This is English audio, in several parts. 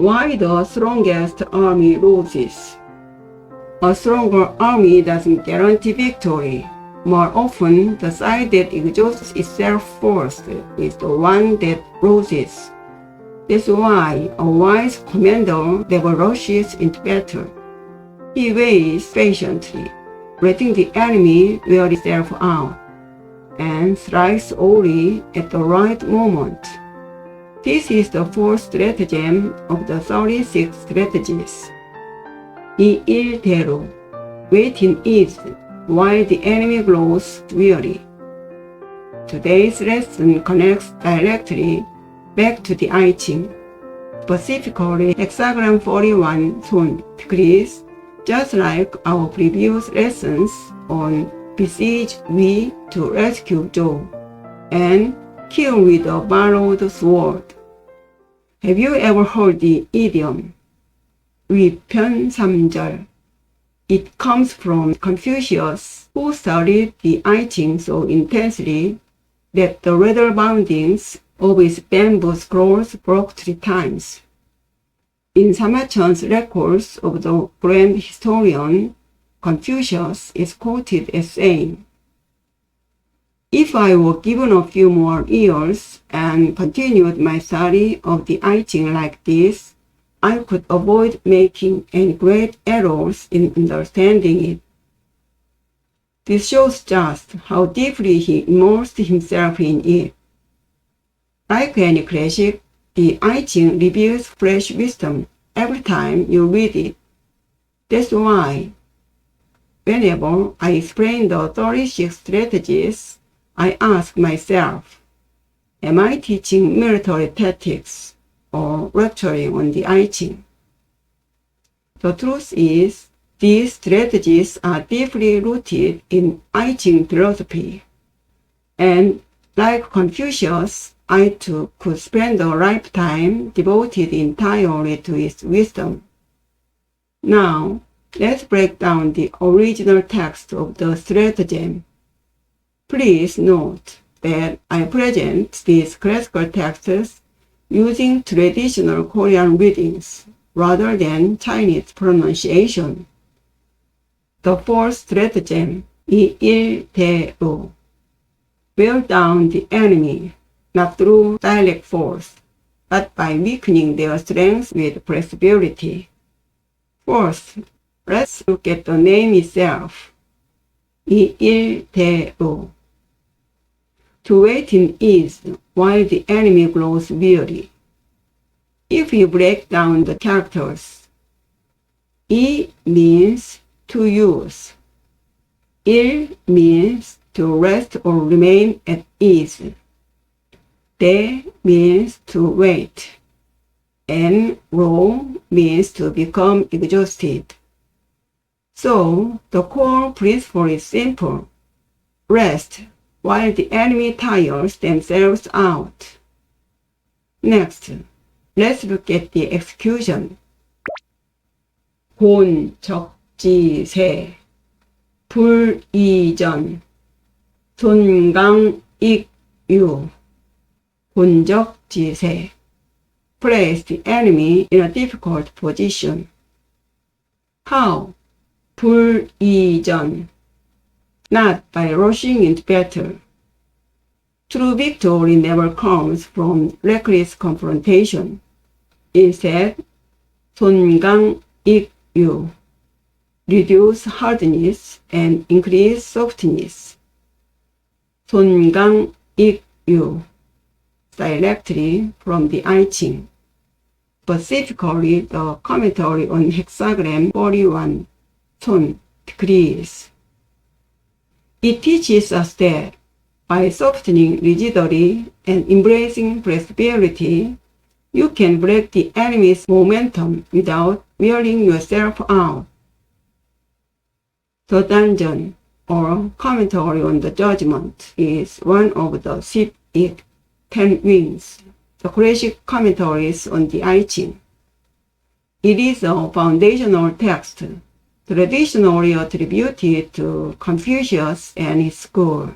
Why the strongest army loses? A stronger army doesn't guarantee victory. More often, the side that exhausts itself first is the one that loses. That's why a wise commander never rushes into battle. He waits patiently, letting the enemy wear itself out, and strikes only at the right moment. This is the fourth stratagem of the 36 strategies. 이 일대로, wait in ease while the enemy grows weary. Today's lesson connects directly back to the I Ching, specifically Hexagram 41 zone degrees, just like our previous lessons on besiege V to rescue Zhou and kill with a borrowed sword. Have you ever heard the idiom 위편삼절? It comes from Confucius, who studied the I Ching so intensely that the leather bindings of his bamboo scrolls broke 3 times. In Samachan's records of the grand historian, Confucius is quoted as saying, "If I were given a few more years and continued my study of the I Ching like this, I could avoid making any great errors in understanding it." This shows just how deeply he immersed himself in it. Like any classic, the I Ching reveals fresh wisdom every time you read it. That's why, whenever I explain the 36 strategies, I ask myself, am I teaching military tactics or lecturing on the I Ching? The truth is, these strategies are deeply rooted in I Ching philosophy. And like Confucius, I too could spend a lifetime devoted entirely to its wisdom. Now, let's break down the original text of the stratagem. Please note that I present these classical texts using traditional Korean readings rather than Chinese pronunciation. The fourth stratagem, 이 일대로. Wear down the enemy, not through direct force, but by weakening their strength with flexibility. First, let's look at the name itself. 이 일대로. To wait in ease while the enemy grows weary. If you break down the characters, 이 means to use. 일 means to rest or remain at ease. 대 means to wait. And 로 means to become exhausted. So, the core principle is simple. Rest while the enemy tires themselves out. Next, let's look at the execution. 곤적지세, 불이전, 손강익유. 곤적지세. Place the enemy in a difficult position. How? 불이전. Not by rushing into battle. True victory never comes from reckless confrontation. Instead, 손강익유. Reduce hardness and increase softness. 손강익유. Directly from the I Ching, specifically the commentary on Hexagram 41 zone degrees. It teaches us that by softening rigidity and embracing flexibility, you can break the enemy's momentum without wearing yourself out. The dungeon, or commentary on the judgment, is one of the 10 Wings, the classic commentaries on the I Ching. It is a foundational text, traditionally attributed to Confucius and his school.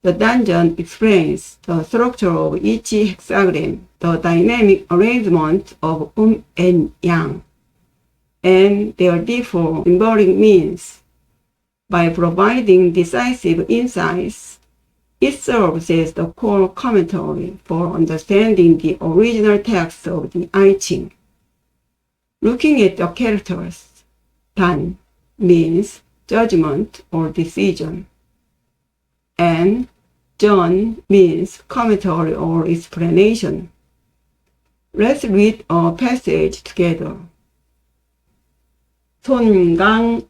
The dungeon explains the structure of each hexagram, the dynamic arrangement of and yang, and their different symbolic means. By providing decisive insights, it serves as the core commentary for understanding the original text of the I Ching. Looking at the characters, Dan means judgment or decision, and Zhen means commentary or explanation. Let's read a passage together. 손강익유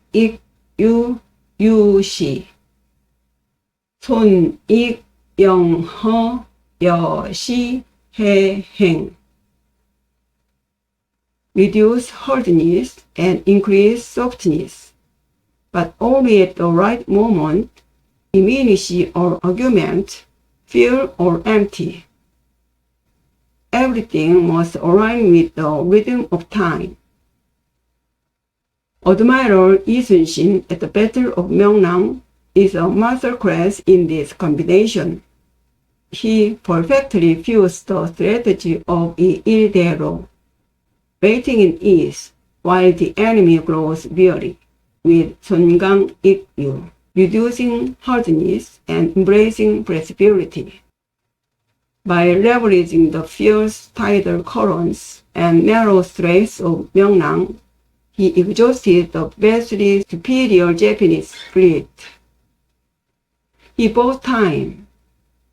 유시 손익영허 여시 해행. Reduce hardness and increase softness, but only at the right moment. Diminish or augment, fill or empty. Everything must align with the rhythm of time. Admiral Yi Sun-shin at the Battle of Myeongnam is a masterclass in this combination. He perfectly fused the strategy of Il-daero, waiting in ease while the enemy grows weary, with 손강 익유, reducing hardness and embracing flexibility. By leveraging the fierce tidal currents and narrow straits of Myeongnam, he exhausted the vastly superior Japanese fleet. He bought time,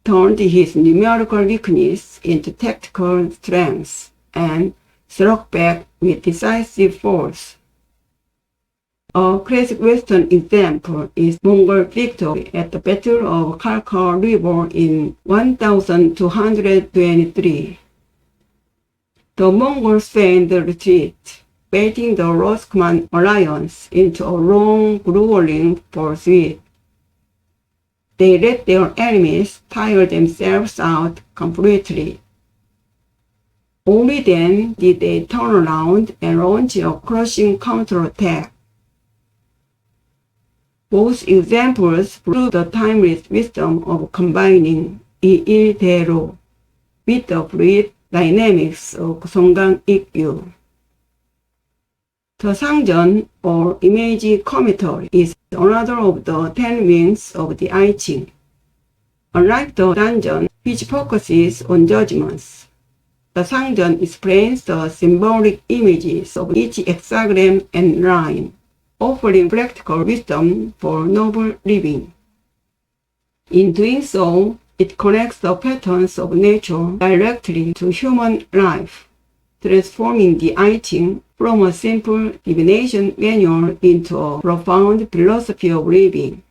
turned his numerical weakness into tactical strength, and struck back with decisive force. A classic Western example is Mongol victory at the Battle of Khalkha River in 1223. The Mongols feigned retreat, baiting the Roscommon alliance into a long, grueling pursuit. They let their enemies tire themselves out completely. Only then did they turn around and launch a crushing counterattack. Both examples prove the timeless wisdom of combining Il-daero with the fluid dynamics of 손강익유. The Sangjeon, or image commentary, is another of the 10 wings of the I Ching. Unlike the Danjeon, which focuses on judgments, the Sangjeon explains the symbolic images of each hexagram and line, offering practical wisdom for noble living. In doing so, it connects the patterns of nature directly to human life, transforming the I Ching from a simple divination manual into a profound philosophy of living.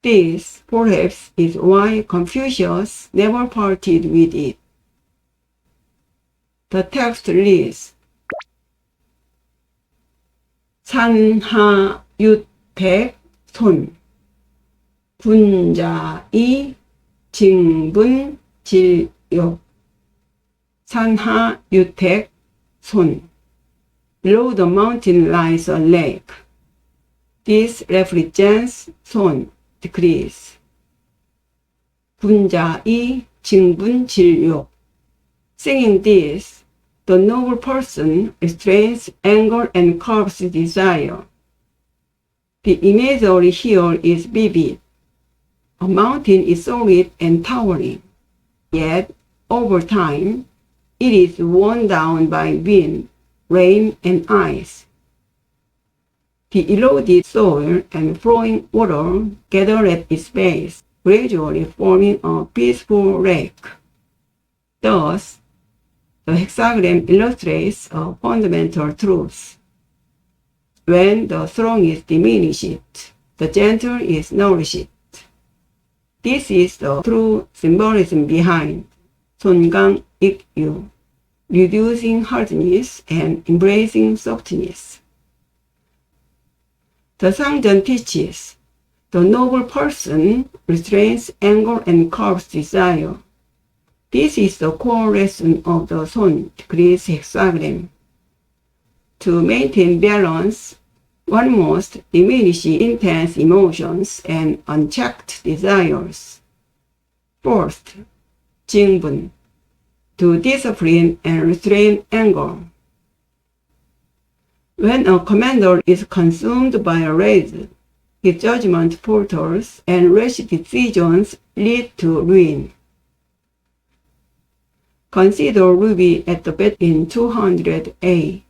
This, perhaps, is why Confucius never parted with it. The text reads, 산하유택 손 분자이 징분질욕. 산하유택 손. Below the mountain lies a lake. This represents 손, decrease. 분자이 징분질욕. Saying this, the noble person restrains anger and curbs desire. The imagery here is vivid. A mountain is solid and towering, yet, over time, it is worn down by wind, rain, and ice. The eroded soil and flowing water gather at its base, gradually forming a peaceful lake. Thus, the hexagram illustrates a fundamental truth. When the strong is diminished, the gentle is nourished. This is the true symbolism behind 손강익유, reducing hardness and embracing softness. The Sangjeon teaches the noble person restrains anger and curbs desire. This is the core lesson of the 손 decrease hexagram. To maintain balance, One must diminish intense emotions and unchecked desires. Fourth, 징분, to discipline and restrain anger. When a commander is consumed by a rage, his judgment falters and rash decisions lead to ruin. Consider Ruby at the bat in 200A.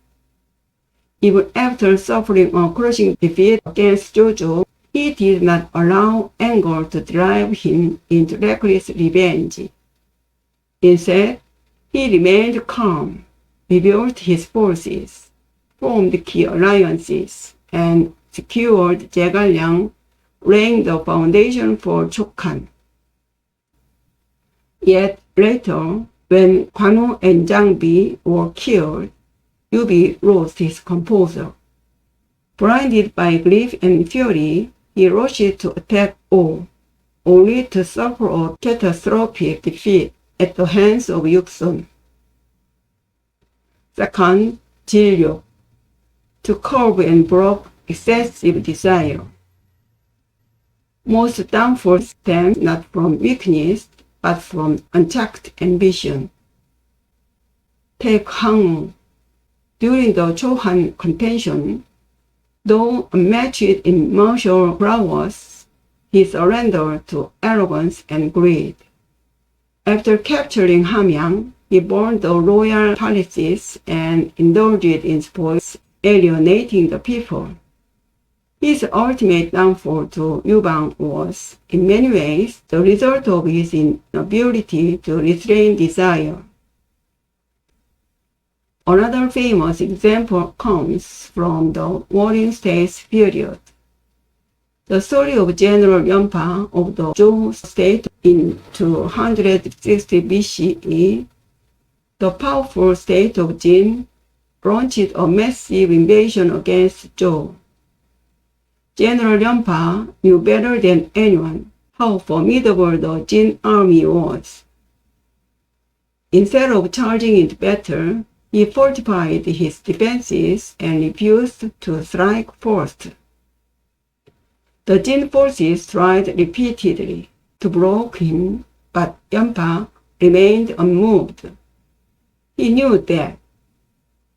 Even after suffering a crushing defeat against Jojo, he did not allow anger to drive him into reckless revenge. Instead, he remained calm, rebuilt his forces, formed key alliances, and secured Jaegalryang, laying the foundation for Chokhan. Yet later, when Kwanwoo and Jang Bi were killed, Yubi lost his composure. Blinded by grief and fury, he rushed to attack Oh, only to suffer a catastrophic defeat at the hands of Yuksun. Second, Jiryuk, to curb and block excessive desire. Most downfall stems not from weakness, but from unchecked ambition. Take Hangwoo. During the Chohan contention, though unmatched in martial prowess, he surrendered to arrogance and greed. After capturing Hamyang, he burned the royal palaces and indulged in sports, alienating the people. His ultimate downfall to Yubang was, in many ways, the result of his inability to restrain desire. Another famous example comes from the Warring States period. The story of General Yonpa of the Zhou state in 260 BCE, the powerful state of Jin launched a massive invasion against Zhou. General Yonpa knew better than anyone how formidable the Jin army was. Instead of charging into battle, he fortified his defenses and refused to strike first. The Jin forces tried repeatedly to block him, but Yonpa remained unmoved. He knew that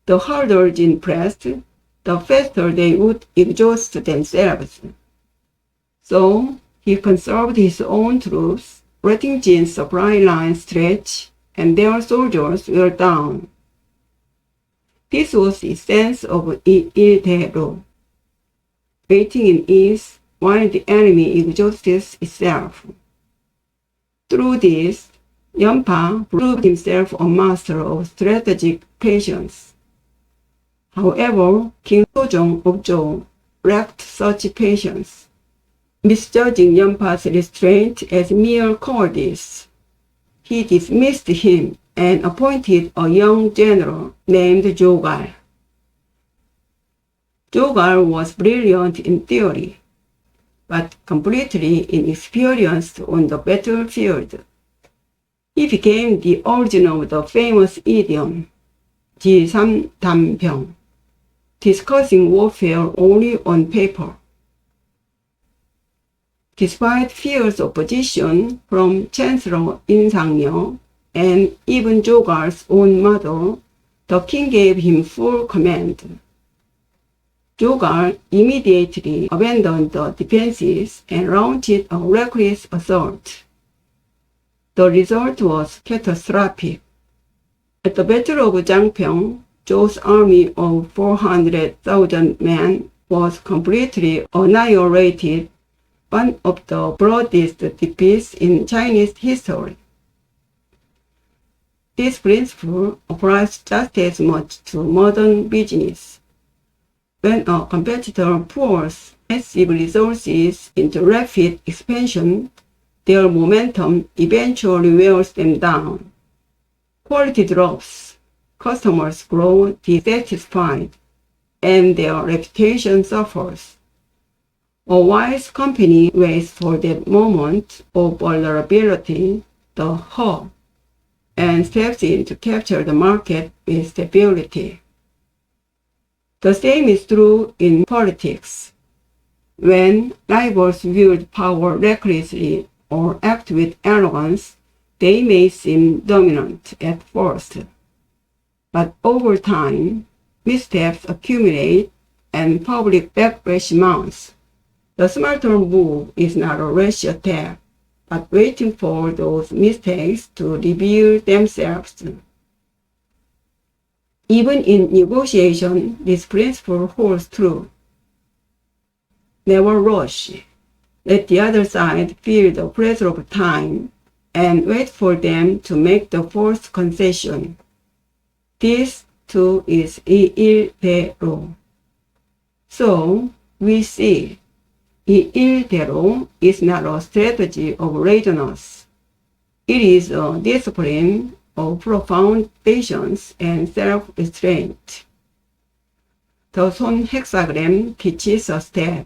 the harder Jin pressed, the faster they would exhaust themselves. So he conserved his own troops, letting Jin's supply lines stretch and their soldiers wear down. This was the sense of Il-tae-ro, waiting in ease while the enemy exhausts itself. Through this, Yonpa proved himself a master of strategic patience. However, King Sojong of Zhou lacked such patience, misjudging Yonpa's restraint as mere cowardice. He dismissed him and appointed a young general named Jogal. Jogal was brilliant in theory, but completely inexperienced on the battlefield. He became the origin of the famous idiom, 지삼담병, discussing warfare only on paper. Despite fierce opposition from Chancellor In Sang-nyo and even Jogal's own mother, the king gave him full command. Jogal immediately abandoned the defenses and launched a reckless assault. The result was catastrophic. At the Battle of Jangpyeong, Zhou's army of 400,000 men was completely annihilated, one of the bloodiest defeats in Chinese history. This principle applies just as much to modern business. When a competitor pours massive resources into rapid expansion, their momentum eventually wears them down. Quality drops, customers grow dissatisfied, and their reputation suffers. A wise company waits for that moment of vulnerability, the hope, and steps in to capture the market with stability. The same is true in politics. When rivals wield power recklessly or act with arrogance, they may seem dominant at first. But over time, missteps accumulate and public backlash mounts. The smarter move is not a rash attack, but waiting for those mistakes to reveal themselves. Even in negotiation, this principle holds true. Never rush. Let the other side feel the pressure of time and wait for them to make the first concession. This, too, is 이일대로. So, we see, 이일대로 is not a strategy of laziness. It is a discipline of profound patience and self-restraint. The 손 hexagram teaches us that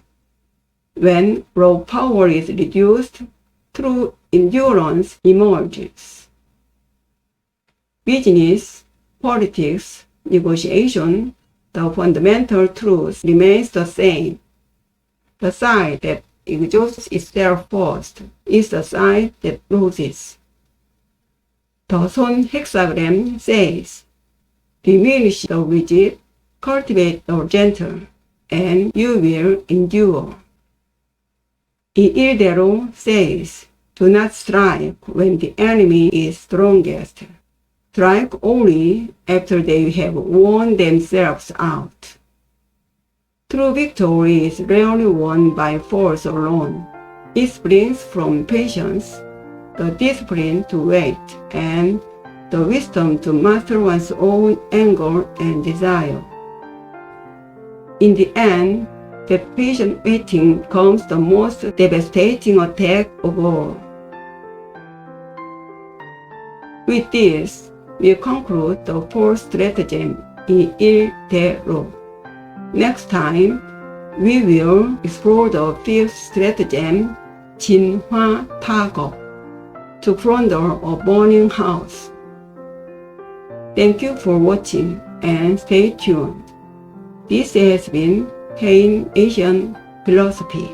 when raw power is reduced, true endurance emerges. Business, politics, negotiation, the fundamental truth remains the same. The side that exhausts itself first is the side that loses. The 손 hexagram says, diminish the rigid, cultivate the gentle, and you will endure. 이일대로 says, do not strike when the enemy is strongest. Strike only after they have worn themselves out. True victory is rarely won by force alone. It springs from patience, the discipline to wait, and the wisdom to master one's own anger and desire. In the end, that patient waiting comes the most devastating attack of all. With this, we conclude the fourth stratagem, 이일대로. Next time, we will explore the fifth stratagem, 진화타격, to plunder a burning house. Thank you for watching and stay tuned. This has been Hain Asian Philosophy.